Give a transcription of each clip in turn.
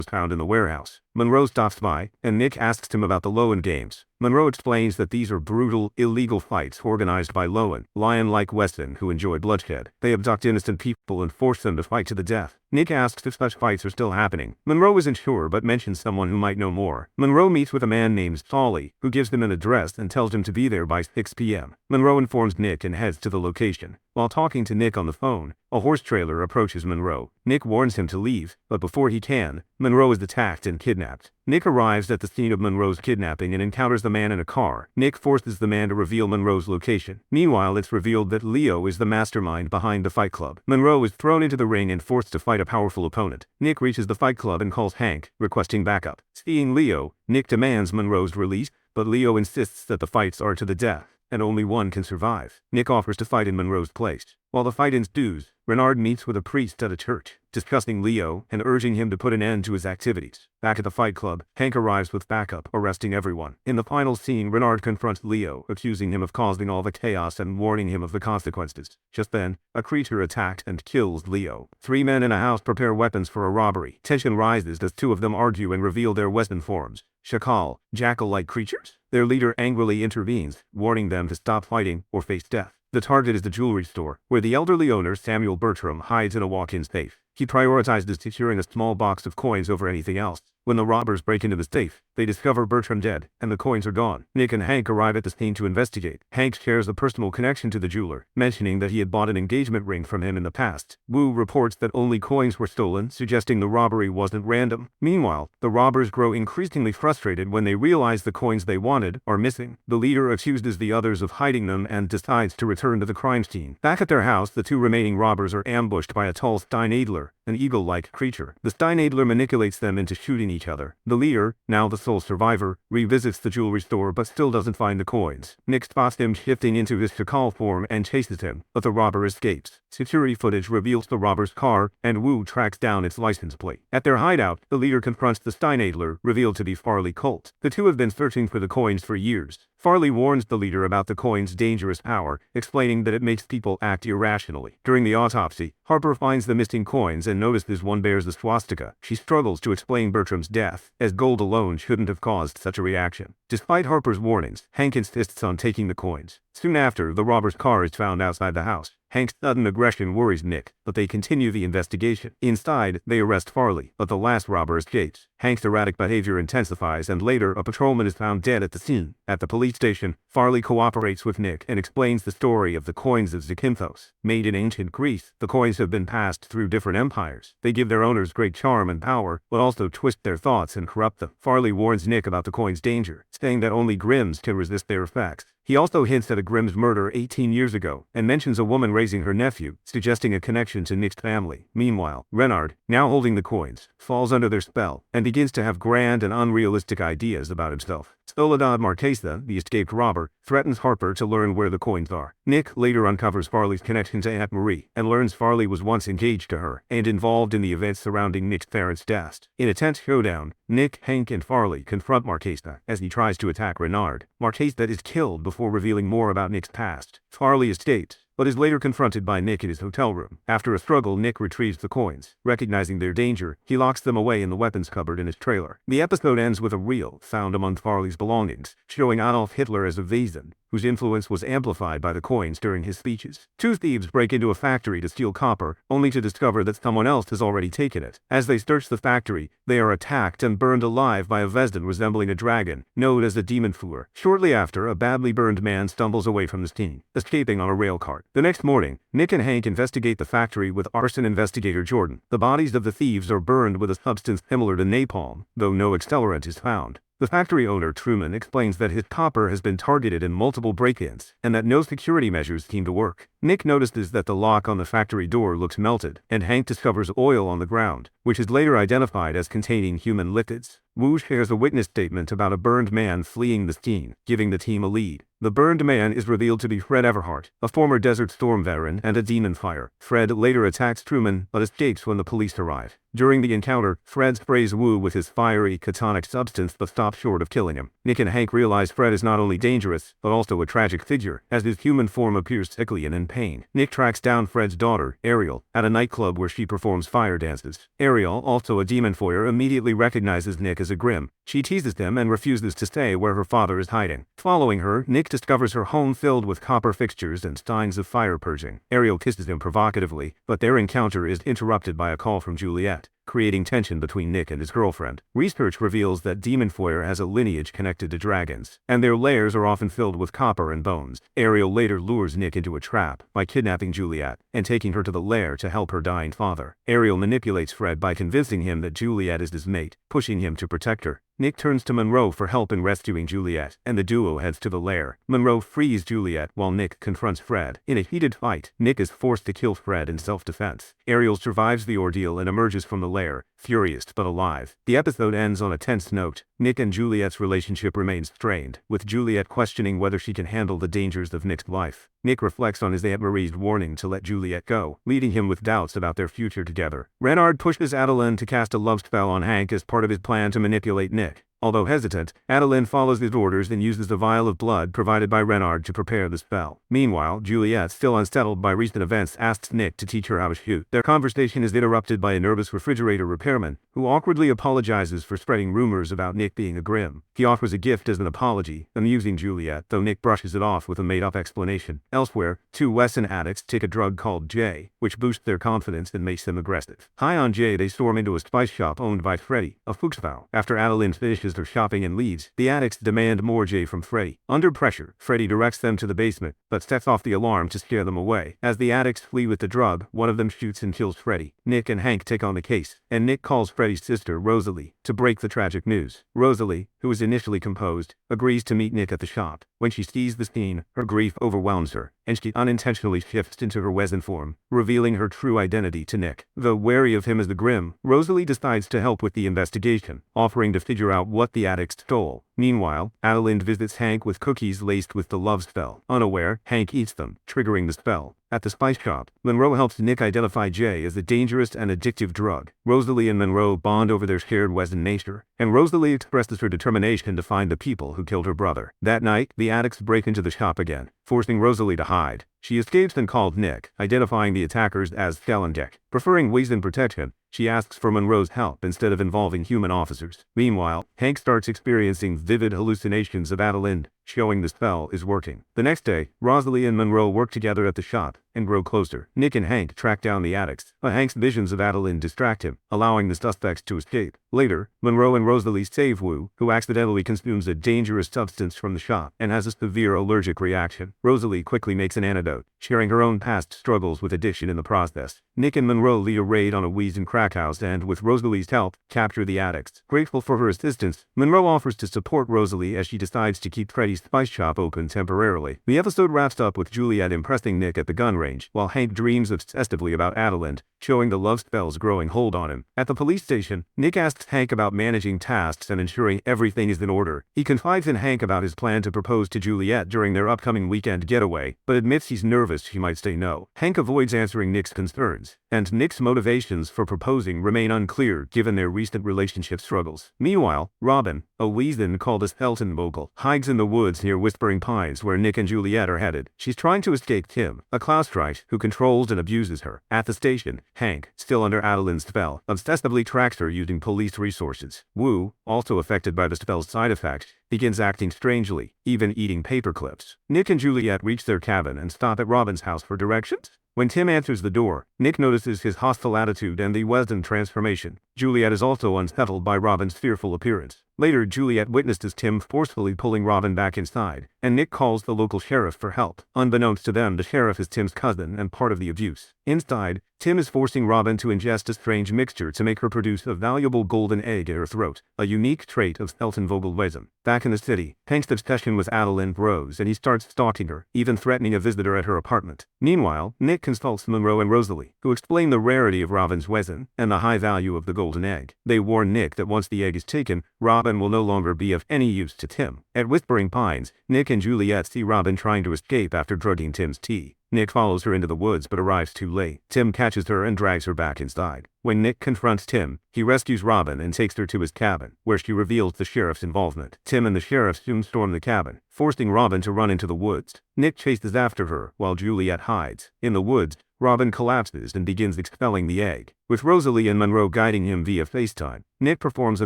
found in the warehouse. Monroe stops by, and Nick asks him about the Lowen Games. Monroe explains that these are brutal, illegal fights organized by Lowen, lion like Weston who enjoy bloodshed. They abduct innocent people and force them to fight to the death. Nick asks if such fights are still happening. Monroe isn't sure but mentions someone who might know more. Monroe meets with a man named Farley, who gives him an address and tells him to be there by 6 p.m. Monroe informs Nick and heads to the location. While talking to Nick on the phone, a horse trailer approaches Monroe. Nick warns him to leave, but before he can, Monroe is attacked and kidnapped. Nick arrives at the scene of Monroe's kidnapping and encounters the man in a car. Nick forces the man to reveal Monroe's location. Meanwhile, it's revealed that Leo is the mastermind behind the Fight Club. Monroe is thrown into the ring and forced to fight a powerful opponent. Nick reaches the Fight Club and calls Hank, requesting backup. Seeing Leo, Nick demands Monroe's release, but Leo insists that the fights are to the death, and only one can survive. Nick offers to fight in Monroe's place. While the fight ensues, Renard meets with a priest at a church, discussing Leo and urging him to put an end to his activities. Back at the Fight Club, Hank arrives with backup, arresting everyone. In the final scene, Renard confronts Leo, accusing him of causing all the chaos and warning him of the consequences. Just then, a creature attacks and kills Leo. 3 men in a house prepare weapons for a robbery. Tension rises as 2 of them argue and reveal their Weston forms. Shakal, jackal-like creatures. Their leader angrily intervenes, warning them to stop fighting or face death. The target is the jewelry store, where the elderly owner, Samuel Bertram, hides in a walk-in safe. He prioritizes securing a small box of coins over anything else. When the robbers break into the safe, they discover Bertram dead, and the coins are gone. Nick and Hank arrive at the scene to investigate. Hank shares a personal connection to the jeweler, mentioning that he had bought an engagement ring from him in the past. Wu reports that only coins were stolen, suggesting the robbery wasn't random. Meanwhile, the robbers grow increasingly frustrated when they realize the coins they wanted are missing. The leader accuses the others of hiding them and decides to return to the crime scene. Back at their house, the 2 remaining robbers are ambushed by a tall Steinadler, an eagle-like creature. The Steinadler manipulates them into shooting each other. The leader, now the sole survivor, revisits the jewelry store but still doesn't find the coins. Nick spots him shifting into his Shakal form and chases him, but the robber escapes. Security footage reveals the robber's car, and Wu tracks down its license plate. At their hideout, the leader confronts the Steinadler, revealed to be Farley Colt. The 2 have been searching for the coins for years. Farley warns the leader about the coin's dangerous power, explaining that it makes people act irrationally. During the autopsy, Harper finds the missing coins and notices one bears the swastika. She struggles to explain Bertram's death, as gold alone shouldn't have caused such a reaction. Despite Harper's warnings, Hank insists on taking the coins. Soon after, the robber's car is found outside the house. Hank's sudden aggression worries Nick, but they continue the investigation. Inside, they arrest Farley, but the last robber escapes. Hank's erratic behavior intensifies, and later a patrolman is found dead at the scene. At the police station, Farley cooperates with Nick and explains the story of the coins of Zakynthos. Made in ancient Greece, the coins have been passed through different empires. They give their owners great charm and power, but also twist their thoughts and corrupt them. Farley warns Nick about the coins' danger, saying that only Grimms can resist their effects. He also hints at a Grimm's murder 18 years ago, and mentions a woman raising her nephew, suggesting a connection to Nick's family. Meanwhile, Renard, now holding the coins, falls under their spell, and begins to have grand and unrealistic ideas about himself. Soledad Marquesa, the escaped robber, threatens Harper to learn where the coins are. Nick later uncovers Farley's connection to Aunt Marie, and learns Farley was once engaged to her, and involved in the events surrounding Nick's parents' death. In a tense showdown, Nick, Hank, and Farley confront Marquesa as he tries to attack Renard. Marquesa is killed before revealing more about Nick's past. Farley escapes, but is later confronted by Nick in his hotel room. After a struggle, Nick retrieves the coins. Recognizing their danger, he locks them away in the weapons cupboard in his trailer. The episode ends with a reel found among Farley's belongings, showing Adolf Hitler as a Vasen, whose influence was amplified by the coins during his speeches. 2 thieves break into a factory to steal copper, only to discover that someone else has already taken it. As they search the factory, they are attacked and burned alive by a Vesden resembling a dragon, known as a Demonfuhr. Shortly after, a badly burned man stumbles away from the scene, escaping on a rail cart. The next morning, Nick and Hank investigate the factory with arson investigator Jordan. The bodies of the thieves are burned with a substance similar to napalm, though no accelerant is found. The factory owner, Truman, explains that his copper has been targeted in multiple break-ins, and that no security measures seem to work. Nick notices that the lock on the factory door looks melted, and Hank discovers oil on the ground, which is later identified as containing human lipids. Wu shares a witness statement about a burned man fleeing the scene, giving the team a lead. The burned man is revealed to be Fred Everhart, a former Desert Storm veteran and a demon fighter. Fred later attacks Truman but escapes when the police arrive. During the encounter, Fred sprays Wu with his fiery, catonic substance but stops short of killing him. Nick and Hank realize Fred is not only dangerous, but also a tragic figure, as his human form appears sickly and in pain. Nick tracks down Fred's daughter, Ariel, at a nightclub where she performs fire dances. Ariel, also a demon foyer, immediately recognizes Nick as a Grimm. She teases him and refuses to stay where her father is hiding. Following her, Nick discovers her home filled with copper fixtures and signs of fire purging. Ariel kisses him provocatively, but their encounter is interrupted by a call from Juliet, creating tension between Nick and his girlfriend. Research reveals that Demon Foyer has a lineage connected to dragons, and their lairs are often filled with copper and bones. Ariel later lures Nick into a trap by kidnapping Juliet and taking her to the lair to help her dying father. Ariel manipulates Fred by convincing him that Juliet is his mate, pushing him to protect her. Nick turns to Monroe for help in rescuing Juliet, and the duo heads to the lair. Monroe frees Juliet while Nick confronts Fred. In a heated fight, Nick is forced to kill Fred in self-defense. Ariel survives the ordeal and emerges from the lair, furious but alive. The episode ends on a tense note. Nick and Juliet's relationship remains strained, with Juliet questioning whether she can handle the dangers of Nick's life. Nick reflects on his Aunt Marie's warning to let Juliet go, leaving him with doubts about their future together. Renard pushes Adeline to cast a love spell on Hank as part of his plan to manipulate Nick. Although hesitant, Adeline follows his orders and uses the vial of blood provided by Renard to prepare the spell. Meanwhile, Juliet, still unsettled by recent events, asks Nick to teach her how to shoot. Their conversation is interrupted by a nervous refrigerator repairman, who awkwardly apologizes for spreading rumors about Nick being a Grimm. He offers a gift as an apology, amusing Juliet, though Nick brushes it off with a made-up explanation. Elsewhere, two Wesson addicts take a drug called J, which boosts their confidence and makes them aggressive. High on J, they storm into a spice shop owned by Freddy, a Fuchsbau. After Adeline finishes their shopping and leaves, the addicts demand more J from Freddy. Under pressure, Freddy directs them to the basement, but sets off the alarm to scare them away. As the addicts flee with the drug, one of them shoots and kills Freddy. Nick and Hank take on the case, and Nick calls Freddy's sister, Rosalie, to break the tragic news. Rosalie, who is initially composed, agrees to meet Nick at the shop. When she sees the scene, her grief overwhelms her, and she unintentionally shifts into her Wesson form, revealing her true identity to Nick. Though wary of him as the Grimm, Rosalie decides to help with the investigation, offering to figure out what the addicts stole. Meanwhile, Adeline visits Hank with cookies laced with the love spell. Unaware, Hank eats them, triggering the spell. At the spice shop, Monroe helps Nick identify J as a dangerous and addictive drug. Rosalie and Monroe bond over their shared Wesson nature, and Rosalie expresses her determination to find the people who killed her brother. That night, the addicts break into the shop again, forcing Rosalie to hide. She escapes and calls Nick, identifying the attackers as Schellendeck. Preferring Wesson protection, she asks for Monroe's help instead of involving human officers. Meanwhile, Hank starts experiencing vivid hallucinations of Adeline, showing the spell is working. The next day, Rosalie and Monroe work together at the shop and grow closer. Nick and Hank track down the addicts, but Hank's visions of Adeline distract him, allowing the suspects to escape. Later, Monroe and Rosalie save Wu, who accidentally consumes a dangerous substance from the shop and has a severe allergic reaction. Rosalie quickly makes an antidote, sharing her own past struggles with addiction in the process. Nick and Monroe lead a raid on a Wesson crack house and, with Rosalie's help, capture the addicts. Grateful for her assistance, Monroe offers to support Rosalie as she decides to keep Freddy's spice shop open temporarily. The episode wraps up with Juliet impressing Nick at the gun range, while Hank dreams obsessively about Adeline, showing the love spell's growing hold on him. At the police station, Nick asks Hank about managing tasks and ensuring everything is in order. He confides in Hank about his plan to propose to Juliet during their upcoming weekend getaway, but admits he's nervous she might say no. Hank avoids answering Nick's concerns, and Nick's motivations for proposing remain unclear given their recent relationship struggles. Meanwhile, Robin, a Wesson called a Steltenvogel, hides in the woods near Whispering Pines where Nick and Juliet are headed. She's trying to escape Tim, a Claustrite who controls and abuses her. At the station, Hank, still under Adeline's spell, obsessively tracks her using police resources. Wu, also affected by the spell's side effects, begins acting strangely, even eating paperclips. Nick and Juliet reach their cabin and stop at Robin's house for directions. When Tim answers the door, Nick notices his hostile attitude and the Wesson transformation. Juliet is also unsettled by Robin's fearful appearance. Later, Juliet witnesses Tim forcefully pulling Robin back inside, and Nick calls the local sheriff for help. Unbeknownst to them, the sheriff is Tim's cousin and part of the abuse. Inside, Tim is forcing Robin to ingest a strange mixture to make her produce a valuable golden egg in her throat, a unique trait of Steltenvogel Wesson. Back in the city, Hank's obsession with Adeline grows and he starts stalking her, even threatening a visitor at her apartment. Meanwhile, Nick consults Monroe and Rosalie, who explain the rarity of Robin's Wesson and the high value of the golden egg. They warn Nick that once the egg is taken, Robin Robin will no longer be of any use to Tim. At Whispering Pines, Nick and Juliet see Robin trying to escape after drugging Tim's tea. Nick follows her into the woods but arrives too late. Tim catches her and drags her back inside. When Nick confronts Tim, he rescues Robin and takes her to his cabin, where she reveals the sheriff's involvement. Tim and the sheriff soon storm the cabin, forcing Robin to run into the woods. Nick chases after her, while Juliet hides. In the woods, Robin collapses and begins expelling the egg. With Rosalie and Monroe guiding him via FaceTime, Nick performs a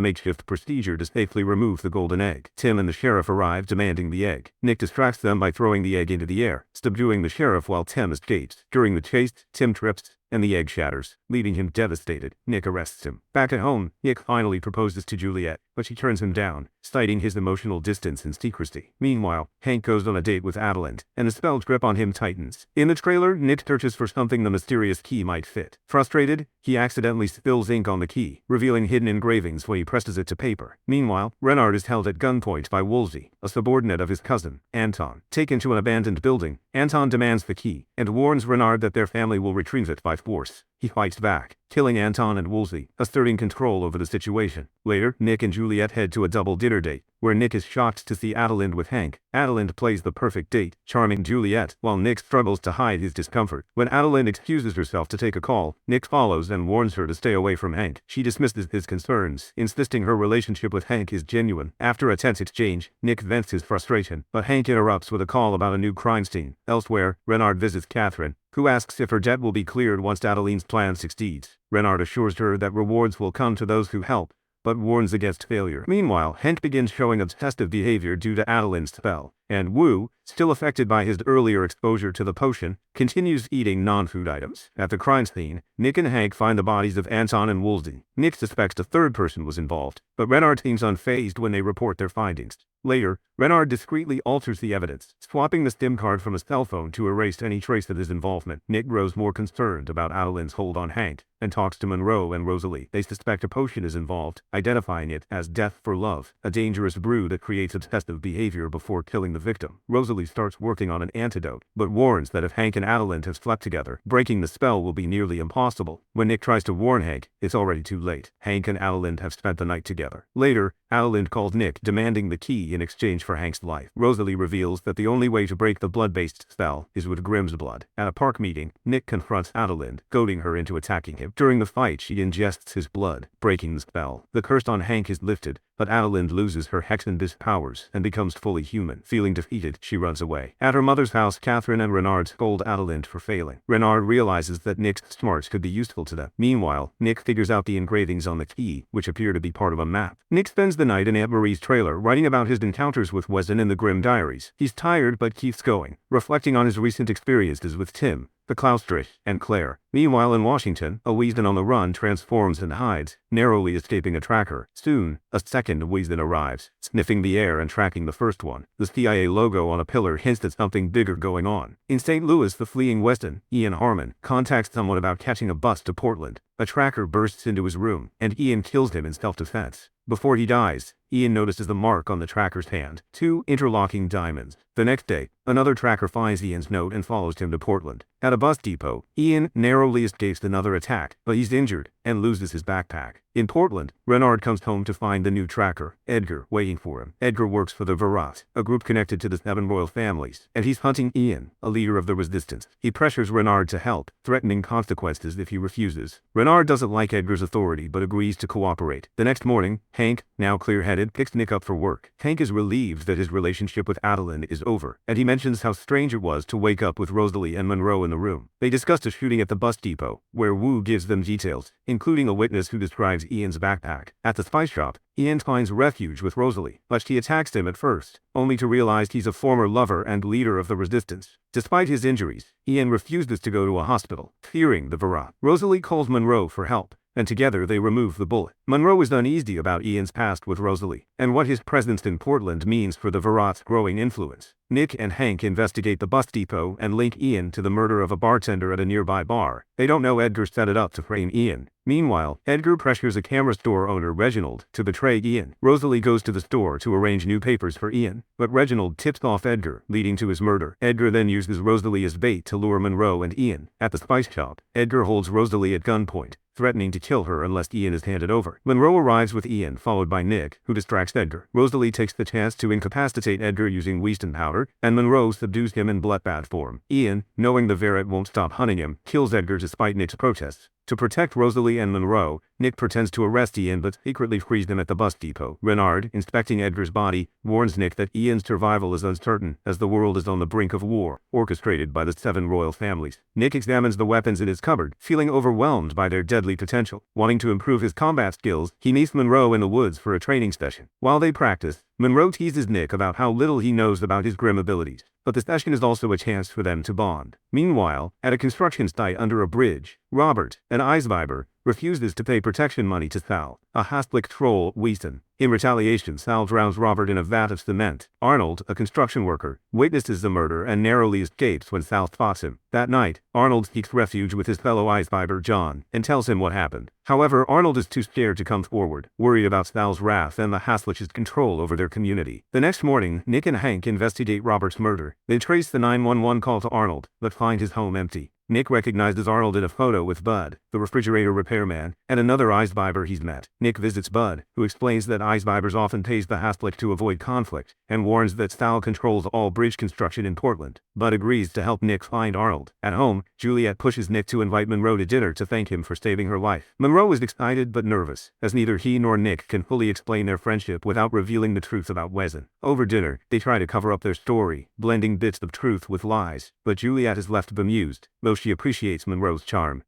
makeshift procedure to safely remove the golden egg. Tim and the sheriff arrive demanding the egg. Nick distracts them by throwing the egg into the air, subduing the sheriff while Tim escapes. During the chase, Tim trips, and the egg shatters, leaving him devastated. Nick arrests him. Back at home, Nick finally proposes to Juliet, but she turns him down, citing his emotional distance and secrecy. Meanwhile, Hank goes on a date with Adalind, and the spell grip on him tightens. In the trailer, Nick searches for something the mysterious key might fit. Frustrated, he accidentally spills ink on the key, revealing hidden engravings when he presses it to paper. Meanwhile, Renard is held at gunpoint by Woolsey, a subordinate of his cousin, Anton. Taken to an abandoned building, Anton demands the key, and warns Renard that their family will retrieve it by force. He fights back, killing Anton and Woolsey, asserting control over the situation. Later, Nick and Juliet head to a double dinner date, where Nick is shocked to see Adalind with Hank. Adalind plays the perfect date, charming Juliet, while Nick struggles to hide his discomfort. When Adalind excuses herself to take a call, Nick follows and warns her to stay away from Hank. She dismisses his concerns, insisting her relationship with Hank is genuine. After a tense exchange, Nick vents his frustration, but Hank interrupts with a call about a new crime scene. Elsewhere, Renard visits Catherine, who asks if her debt will be cleared once Adalind's plan succeeds. Renard assures her that rewards will come to those who help, but warns against failure. Meanwhile, Hank begins showing obsessive behavior due to Adalind's spell, and Wu, still affected by his earlier exposure to the potion, continues eating non-food items. At the crime scene, Nick and Hank find the bodies of Anton and Woolsey. Nick suspects a third person was involved, but Renard seems unfazed when they report their findings. Later, Renard discreetly alters the evidence, swapping the SIM card from a cell phone to erase any trace of his involvement. Nick grows more concerned about Adalind's hold on Hank, and talks to Monroe and Rosalie. They suspect a potion is involved, identifying it as Death for Love, a dangerous brew that creates obsessive behavior before killing the victim. Rosalie starts working on an antidote, but warns that if Hank and Adalind have slept together, breaking the spell will be nearly impossible. When Nick tries to warn Hank, it's already too late. Hank and Adalind have spent the night together. Later, Adalind calls Nick, demanding the key in exchange for Hank's life. Rosalie reveals that the only way to break the blood-based spell is with Grimm's blood. At a park meeting, Nick confronts Adalind, goading her into attacking him. During the fight, she ingests his blood, breaking the spell. The curse on Hank is lifted, but Adalind loses her Hexenbiss powers and becomes fully human. Feeling defeated, she runs away. At her mother's house, Catherine and Renard scold Adalind for failing. Renard realizes that Nick's smarts could be useful to them. Meanwhile, Nick figures out the engravings on the key, which appear to be part of a map. Nick spends the night in Aunt Marie's trailer, writing about his encounters with Weston in the Grimm diaries. He's tired but keeps going, reflecting on his recent experiences with Tim, the Claustrich, and Claire. Meanwhile in Washington, a Weasden on the run transforms and hides, narrowly escaping a tracker. Soon, a second Weasden arrives, sniffing the air and tracking the first one. The CIA logo on a pillar hints at something bigger going on. In St. Louis, the fleeing Weston, Ian Harmon, contacts someone about catching a bus to Portland. A tracker bursts into his room, and Ian kills him in self-defense. Before he dies, Ian notices the mark on the tracker's hand, 2 interlocking diamonds. The next day, another tracker finds Ian's note and follows him to Portland. At a bus depot, Ian narrowly escapes another attack, but he's injured and loses his backpack. In Portland, Renard comes home to find the new tracker, Edgar, waiting for him. Edgar works for the Virat, a group connected to the 7 royal families, and he's hunting Ian, a leader of the resistance. He pressures Renard to help, threatening consequences if he refuses. Renard doesn't like Edgar's authority but agrees to cooperate. The next morning, Hank, now clear-headed, picks Nick up for work. Hank is relieved that his relationship with Adalind is over, and he mentions how strange it was to wake up with Rosalie and Monroe in the room. They discussed a shooting at the bus depot, where Wu gives them details, including a witness who describes Ian's backpack. At the spice shop, Ian finds refuge with Rosalie, but she attacks him at first, only to realize he's a former lover and leader of the resistance. Despite his injuries, Ian refuses to go to a hospital, fearing the Virat. Rosalie calls Monroe for help, and together they remove the bullet. Monroe is uneasy about Ian's past with Rosalie, and what his presence in Portland means for the Virat's growing influence. Nick and Hank investigate the bus depot and link Ian to the murder of a bartender at a nearby bar. They don't know Edgar set it up to frame Ian. Meanwhile, Edgar pressures a camera store owner, Reginald, to betray Ian. Rosalie goes to the store to arrange new papers for Ian, but Reginald tips off Edgar, leading to his murder. Edgar then uses Rosalie as bait to lure Monroe and Ian. At the spice shop, Edgar holds Rosalie at gunpoint, threatening to kill her unless Ian is handed over. Monroe arrives with Ian, followed by Nick, who distracts Edgar. Rosalie takes the chance to incapacitate Edgar using Wheeston powder, and Monroe subdues him in bloodbath form. Ian, knowing the Verret won't stop hunting him, kills Edgar despite Nick's protests. To protect Rosalie and Monroe, Nick pretends to arrest Ian but secretly frees them at the bus depot. Renard, inspecting Edgar's body, warns Nick that Ian's survival is uncertain as the world is on the brink of war, orchestrated by the 7 royal families. Nick examines the weapons in his cupboard, feeling overwhelmed by their deadly potential. Wanting to improve his combat skills, he meets Monroe in the woods for a training session. While they practice, Monroe teases Nick about how little he knows about his grim abilities, but the session is also a chance for them to bond. Meanwhile, at a construction site under a bridge, Robert, an Eisviber, refuses to pay protection money to Sal, a Hasplik troll, Wheeston. In retaliation, Sal drowns Robert in a vat of cement. Arnold, a construction worker, witnesses the murder and narrowly escapes when Sal spots him. That night, Arnold seeks refuge with his fellow Eisviber, John, and tells him what happened. However, Arnold is too scared to come forward, worried about Sal's wrath and the Haslich's control over their community. The next morning, Nick and Hank investigate Robert's murder. They trace the 911 call to Arnold, but find his home empty. Nick recognizes Arnold in a photo with Bud, the refrigerator repairman, and another Eisviber he's met. Nick visits Bud, who explains that Eisvibers often pays the Hasplik to avoid conflict, and warns that Sal controls all bridge construction in Portland. Bud agrees to help Nick find Arnold. At home, Juliet pushes Nick to invite Monroe to dinner to thank him for saving her life. Monroe is excited but nervous, as neither he nor Nick can fully explain their friendship without revealing the truth about Wesson. Over dinner, they try to cover up their story, blending bits of truth with lies, but Juliet is left bemused, though she appreciates Monroe's charm.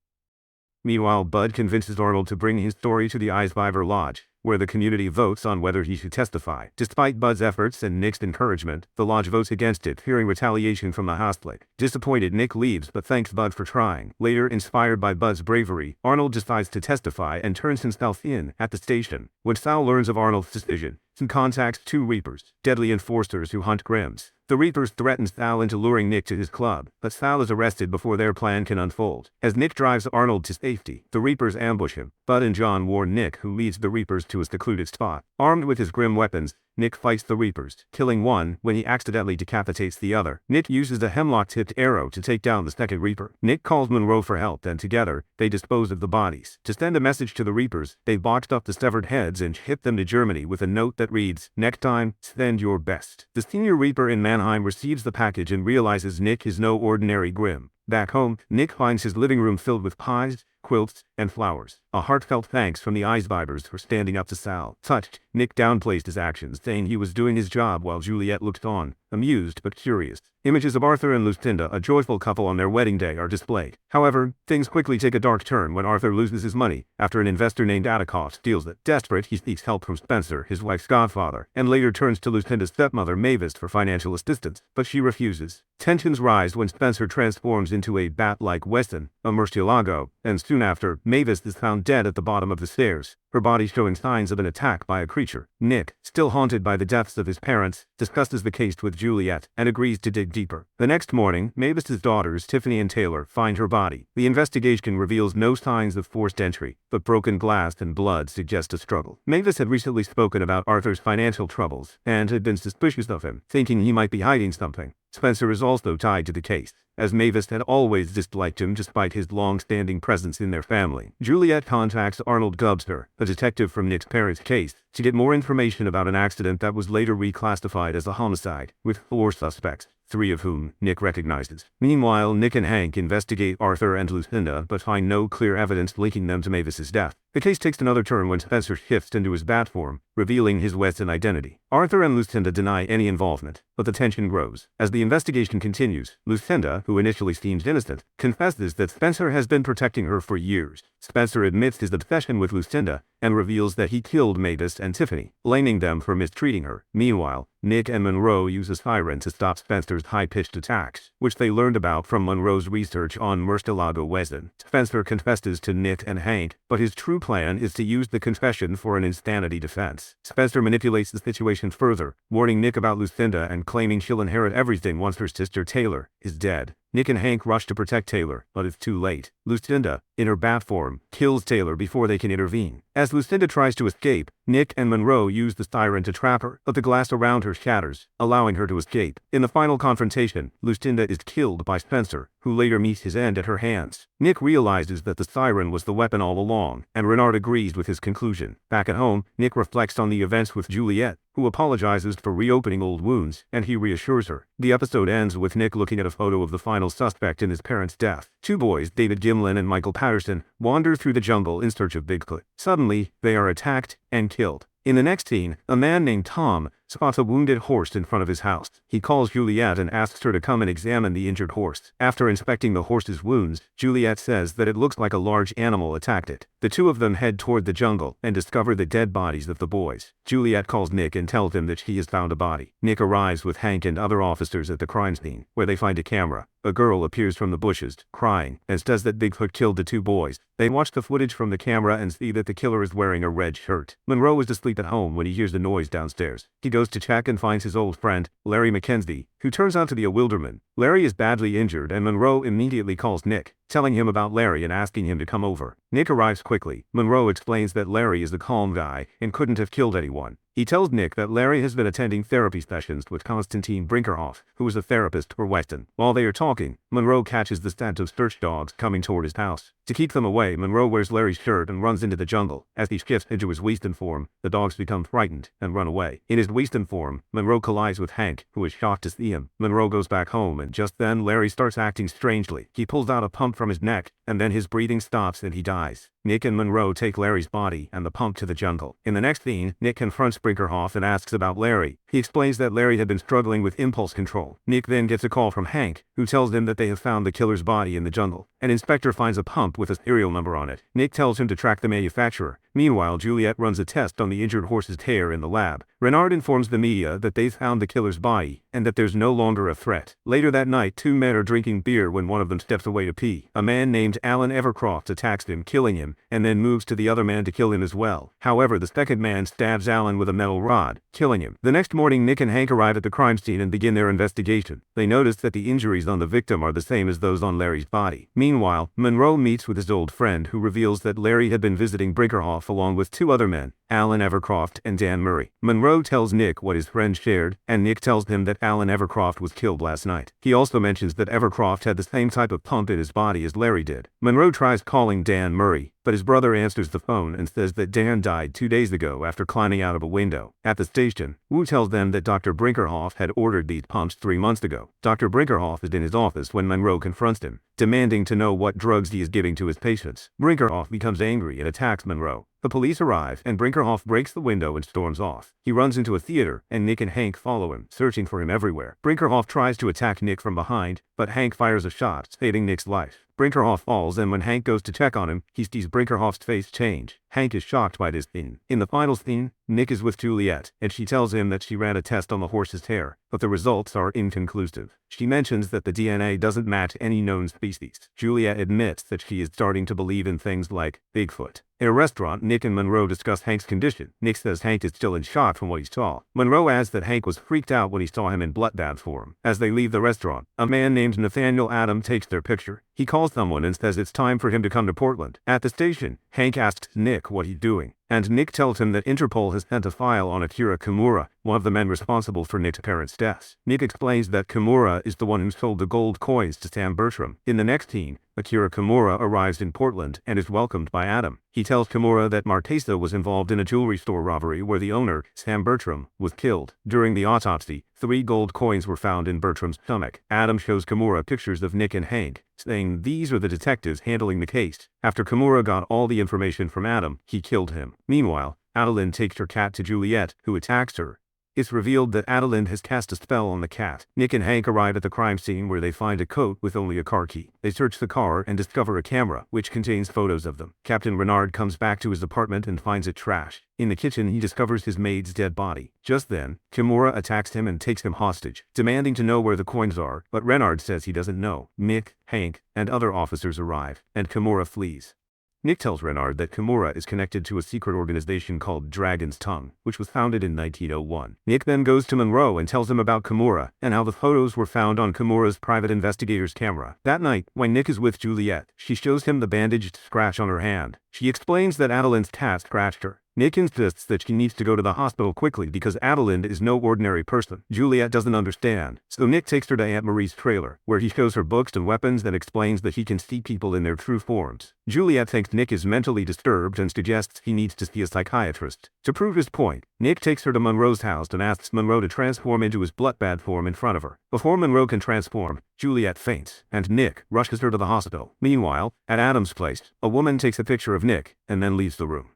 Meanwhile, Bud convinces Arnold to bring his story to the Eisviber Lodge, where the community votes on whether he should testify. Despite Bud's efforts and Nick's encouragement, the lodge votes against it, fearing retaliation from the Hasplik. Disappointed, Nick leaves but thanks Bud for trying. Later, inspired by Bud's bravery, Arnold decides to testify and turns himself in at the station. When Sal learns of Arnold's decision, he contacts 2 Reapers, deadly enforcers who hunt Grims. The Reapers threaten Sal into luring Nick to his club, but Sal is arrested before their plan can unfold. As Nick drives Arnold to safety, the Reapers ambush him. Bud and John warn Nick, who leads the Reapers to a secluded spot. Armed with his grim weapons, Nick fights the Reapers, killing one when he accidentally decapitates the other. Nick uses a hemlock-tipped arrow to take down the second Reaper. Nick calls Monroe for help, and together, they dispose of the bodies. To send a message to the Reapers, they boxed up the severed heads and shipped them to Germany with a note that reads, "Next time, send your best." The senior Reaper in Mannheim receives the package and realizes Nick is no ordinary Grim. Back home, Nick finds his living room filled with pies, quilts, and flowers. A heartfelt thanks from the Eisvibers for standing up to Sal. Touched, Nick downplays his actions, saying he was doing his job while Juliet looked on, amused but curious. Images of Arthur and Lucinda, a joyful couple on their wedding day, are displayed. However, things quickly take a dark turn when Arthur loses his money after an investor named Atikoff steals it. Desperate, he seeks help from Spencer, his wife's godfather, and later turns to Lucinda's stepmother Mavis for financial assistance, but she refuses. Tensions rise when Spencer transforms into a bat-like Wesson, a Murcielago, and soon after, Mavis is found dead at the bottom of the stairs, her body showing signs of an attack by a creature. Nick, still haunted by the deaths of his parents, discusses the case with Juliet and agrees to dig deeper. The next morning, Mavis's daughters, Tiffany and Taylor, find her body. The investigation reveals no signs of forced entry, but broken glass and blood suggest a struggle. Mavis had recently spoken about Arthur's financial troubles and had been suspicious of him, thinking he might be hiding something. Spencer is also tied to the case, as Mavis had always disliked him despite his long-standing presence in their family. Juliet contacts Arnold Gubster, a detective from Nick's parents' case, to get more information about an accident that was later reclassified as a homicide, with 4 suspects, 3 of whom Nick recognizes. Meanwhile, Nick and Hank investigate Arthur and Lucinda but find no clear evidence linking them to Mavis's death. The case takes another turn when Spencer shifts into his bat form, revealing his Wesson identity. Arthur and Lucinda deny any involvement, but the tension grows. As the investigation continues, Lucinda, who initially seems innocent, confesses that Spencer has been protecting her for years. Spencer admits his obsession with Lucinda and reveals that he killed Mavis and Tiffany, blaming them for mistreating her. Meanwhile, Nick and Monroe use a siren to stop Spencer's high-pitched attacks, which they learned about from Monroe's research on Murcielago Wesson. Spencer confesses to Nick and Hank, but his true plan is to use the confession for an insanity defense. Spencer manipulates the situation further, warning Nick about Lucinda and claiming she'll inherit everything once her sister Taylor is dead. Nick and Hank rush to protect Taylor, but it's too late. Lucinda, in her bat form, kills Taylor before they can intervene. As Lucinda tries to escape, Nick and Monroe use the siren to trap her, but the glass around her shatters, allowing her to escape. In the final confrontation, Lucinda is killed by Spencer, who later meets his end at her hands. Nick realizes that the siren was the weapon all along, and Renard agrees with his conclusion. Back at home, Nick reflects on the events with Juliet, who apologizes for reopening old wounds, and he reassures her. The episode ends with Nick looking at a photo of the final suspect in his parents' death. Two boys, David Gimlin and Michael Patterson, wander through the jungle in search of Bigfoot. Suddenly, they are attacked and killed. In the next scene, a man named Tom spots a wounded horse in front of his house. He calls Juliet and asks her to come and examine the injured horse. After inspecting the horse's wounds, Juliet says that it looks like a large animal attacked it. The two of them head toward the jungle and discover the dead bodies of the boys. Juliet calls Nick and tells him that she has found a body. Nick arrives with Hank and other officers at the crime scene, where they find a camera. A girl appears from the bushes, crying, and says that Bigfoot killed the two boys. They watch the footage from the camera and see that the killer is wearing a red shirt. Monroe is asleep at home when he hears the noise downstairs. He goes to check and finds his old friend, Larry McKenzie, who turns out to be a wilderman. Larry is badly injured and Monroe immediately calls Nick, telling him about Larry and asking him to come over. Nick arrives quickly. Monroe explains that Larry is a calm guy and couldn't have killed anyone. He tells Nick that Larry has been attending therapy sessions with Konstantin Brinkerhoff, who is a therapist for Weston. While they are talking, Monroe catches the scent of search dogs coming toward his house. To keep them away, Monroe wears Larry's shirt and runs into the jungle. As he shifts into his Weston form, the dogs become frightened and run away. In his Weston form, Monroe collides with Hank, who is shocked to see him. Monroe goes back home and just then Larry starts acting strangely. He pulls out a pump from his neck, and then his breathing stops and he dies. Nick and Monroe take Larry's body and the pump to the jungle. In the next scene, Nick confronts Brinkerhoff and asks about Larry. He explains that Larry had been struggling with impulse control. Nick then gets a call from Hank, who tells him that they have found the killer's body in the jungle. An inspector finds a pump with a serial number on it. Nick tells him to track the manufacturer. Meanwhile, Juliet runs a test on the injured horse's hair in the lab. Renard informs the media that they've found the killer's body and that there's no longer a threat. Later that night, two men are drinking beer when one of them steps away to pee. A man named Alan Evercroft attacks him, killing him, and then moves to the other man to kill him as well. However, the second man stabs Alan with a metal rod, killing him. The next morning, Nick and Hank arrive at the crime scene and begin their investigation. They notice that the injuries on the victim are the same as those on Larry's body. Meanwhile, Monroe meets with his old friend, who reveals that Larry had been visiting Brinkerhoff along with two other men, Alan Evercroft and Dan Murray. Monroe tells Nick what his friend shared, and Nick tells him that Alan Evercroft was killed last night. He also mentions that Evercroft had the same type of pump in his body as Larry did. Monroe tries calling Dan Murray, but his brother answers the phone and says that Dan died 2 days ago after climbing out of a window. At the station, Wu tells them that Dr. Brinkerhoff had ordered these pumps 3 months ago. Dr. Brinkerhoff is in his office when Monroe confronts him, demanding to know what drugs he is giving to his patients. Brinkerhoff becomes angry and attacks Monroe. The police arrive, and Brinkerhoff breaks the window and storms off. He runs into a theater, and Nick and Hank follow him, searching for him everywhere. Brinkerhoff tries to attack Nick from behind, but Hank fires a shot, saving Nick's life. Brinkerhoff falls, and when Hank goes to check on him, he sees Brinkerhoff's face change. Hank is shocked by this scene. In the final scene, Nick is with Juliet, and she tells him that she ran a test on the horse's hair, but the results are inconclusive. She mentions that the DNA doesn't match any known species. Juliet admits that she is starting to believe in things like Bigfoot. In a restaurant, Nick and Monroe discuss Hank's condition. Nick says Hank is still in shock from what he saw. Monroe adds that Hank was freaked out when he saw him in bloodbath form. As they leave the restaurant, a man named Nathaniel Adam takes their picture. He calls someone and says it's time for him to come to Portland. At the station, Hank asks Nick what he's doing, and Nick tells him that Interpol has sent a file on Akira Kimura, one of the men responsible for Nick's parents' deaths. Nick explains that Kimura is the one who sold the gold coins to Sam Bertram. In the next scene, Akira Kimura arrives in Portland and is welcomed by Adam. He tells Kimura that Marchesa was involved in a jewelry store robbery where the owner, Sam Bertram, was killed. During the autopsy, 3 gold coins were found in Bertram's stomach. Adam shows Kimura pictures of Nick and Hank, saying these are the detectives handling the case. After Kimura got all the information from Adam, he killed him. Meanwhile, Adeline takes her cat to Juliet, who attacks her. It's revealed that Adeline has cast a spell on the cat. Nick and Hank arrive at the crime scene where they find a coat with only a car key. They search the car and discover a camera, which contains photos of them. Captain Renard comes back to his apartment and finds it trashed. In the kitchen, he discovers his maid's dead body. Just then, Kimura attacks him and takes him hostage, demanding to know where the coins are, but Renard says he doesn't know. Nick, Hank, and other officers arrive, and Kimura flees. Nick tells Renard that Kimura is connected to a secret organization called Dragon's Tongue, which was founded in 1901. Nick then goes to Monroe and tells him about Kimura and how the photos were found on Kimura's private investigator's camera. That night, when Nick is with Juliet, she shows him the bandaged scratch on her hand. She explains that Adeline's cat scratched her. Nick insists that she needs to go to the hospital quickly because Adalind is no ordinary person. Juliet doesn't understand, so Nick takes her to Aunt Marie's trailer, where he shows her books and weapons and explains that he can see people in their true forms. Juliet thinks Nick is mentally disturbed and suggests he needs to see a psychiatrist. To prove his point, Nick takes her to Monroe's house and asks Monroe to transform into his bloodbath form in front of her. Before Monroe can transform, Juliet faints, and Nick rushes her to the hospital. Meanwhile, at Adam's place, a woman takes a picture of Nick and then leaves the room.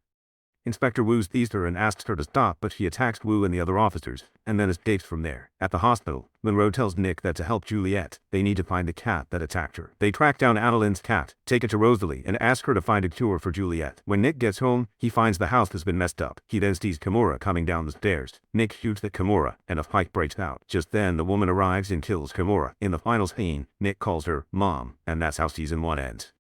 Inspector Wu sees her and asks her to stop, but she attacks Wu and the other officers, and then escapes from there. At the hospital, Monroe tells Nick that to help Juliet, they need to find the cat that attacked her. They track down Adalind's cat, take it to Rosalie, and ask her to find a cure for Juliet. When Nick gets home, he finds the house has been messed up. He then sees Kimura coming down the stairs. Nick shoots at Kimura, and a fight breaks out. Just then, the woman arrives and kills Kimura. In the final scene, Nick calls her Mom, and that's how season 1 ends.